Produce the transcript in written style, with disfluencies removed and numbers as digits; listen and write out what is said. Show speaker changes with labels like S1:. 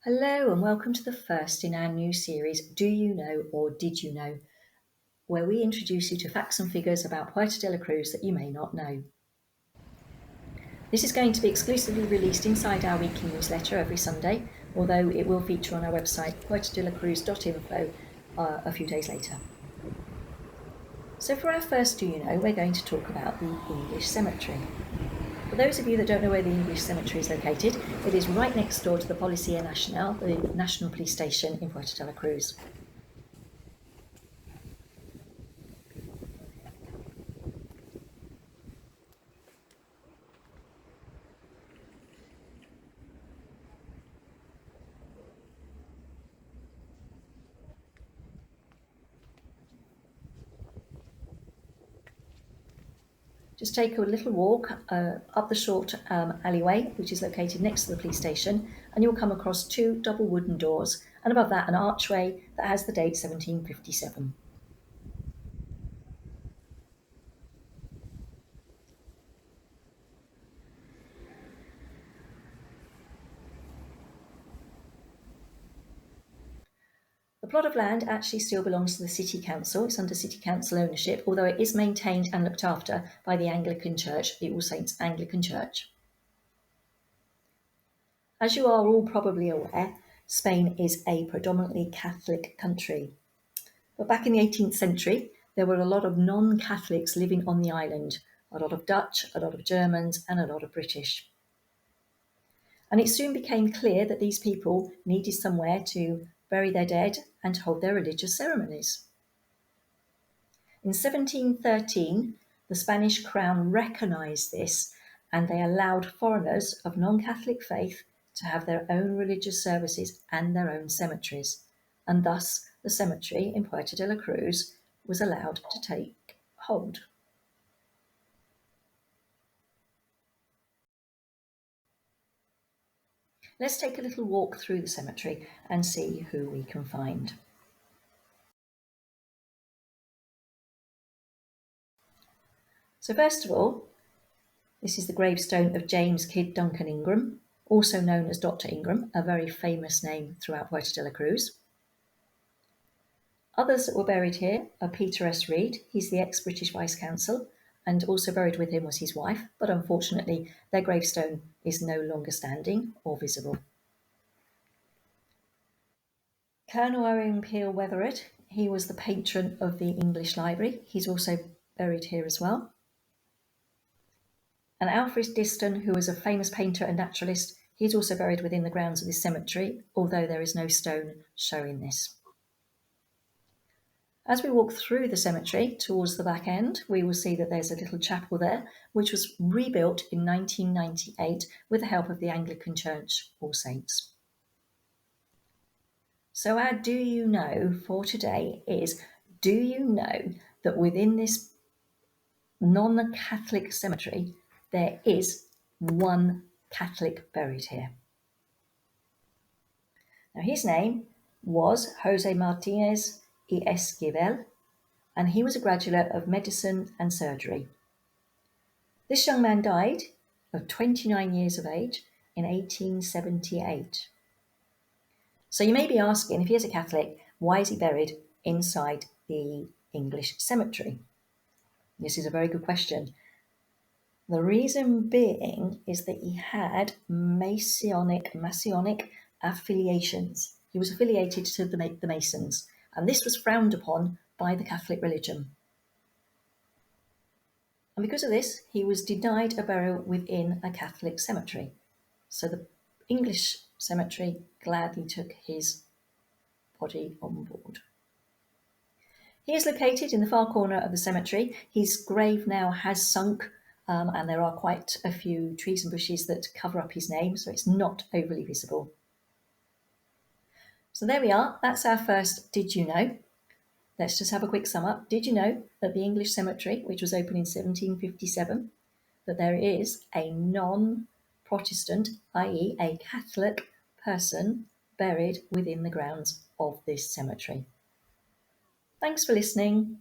S1: Hello and welcome to the first in our new series, Do You Know or Did You Know, where we introduce you to facts and figures about Puerto de la Cruz that you may not know. This is going to be exclusively released inside our weekly newsletter every Sunday, although it will feature on our website, puertodelacruz.info, a few days later. So for our first Do You Know, we're going to talk about the English cemetery. For those of you that don't know where the English cemetery is located, it is right next door to the Policía Nacional, the National Police Station in Puerto de la Cruz. Just take a little walk up the short alleyway, which is located next to the police station, and you'll come across two double wooden doors, and above that an archway that has the date 1757. The plot of land actually still belongs to the City Council. It's under City Council ownership, although it is maintained and looked after by the Anglican Church, the All Saints Anglican Church. As you are all probably aware, Spain is a predominantly Catholic country. But back in the 18th century, there were a lot of non-Catholics living on the island, a lot of Dutch, a lot of Germans, and a lot of British. And it soon became clear that these people needed somewhere to bury their dead and to hold their religious ceremonies. In 1713, the Spanish crown recognised this, and they allowed foreigners of non-Catholic faith to have their own religious services and their own cemeteries, and thus the cemetery in Puerto de la Cruz was allowed to take hold. Let's take a little walk through the cemetery and see who we can find. So first of all, this is the gravestone of James Kidd Duncan Ingram, also known as Dr. Ingram, a very famous name throughout Puerto de la Cruz. Others that were buried here are Peter S. Reid. He's the ex-British Vice Consul, and also buried with him was his wife, but unfortunately their gravestone is no longer standing or visible. Colonel Owen Peel Wethered, he was the patron of the English Library. He's also buried here as well. And Alfred Diston, who was a famous painter and naturalist, he's also buried within the grounds of this cemetery, although there is no stone showing this. As we walk through the cemetery towards the back end, we will see that there's a little chapel there, which was rebuilt in 1998 with the help of the Anglican Church All Saints. So our Do You Know for today is, do you know that within this non-Catholic cemetery, there is one Catholic buried here? Now his name was Jose Martinez y Esquivel, and he was a graduate of medicine and surgery. This young man died of 29 years of age in 1878. So you may be asking, if he is a Catholic, why is he buried inside the English cemetery? This is a very good question. The reason being is that he had Masonic affiliations. He was affiliated to the Masons, and this was frowned upon by the Catholic religion. And because of this, he was denied a burial within a Catholic cemetery. So the English cemetery gladly took his body on board. He is located in the far corner of the cemetery. His grave now has sunk, and there are quite a few trees and bushes that cover up his name, so it's not overly visible. So there we are. That's our first Did You Know? Let's just have a quick sum up. Did you know that the English cemetery, which was opened in 1757, that there is a non-Protestant, i.e. a Catholic person buried within the grounds of this cemetery? Thanks for listening.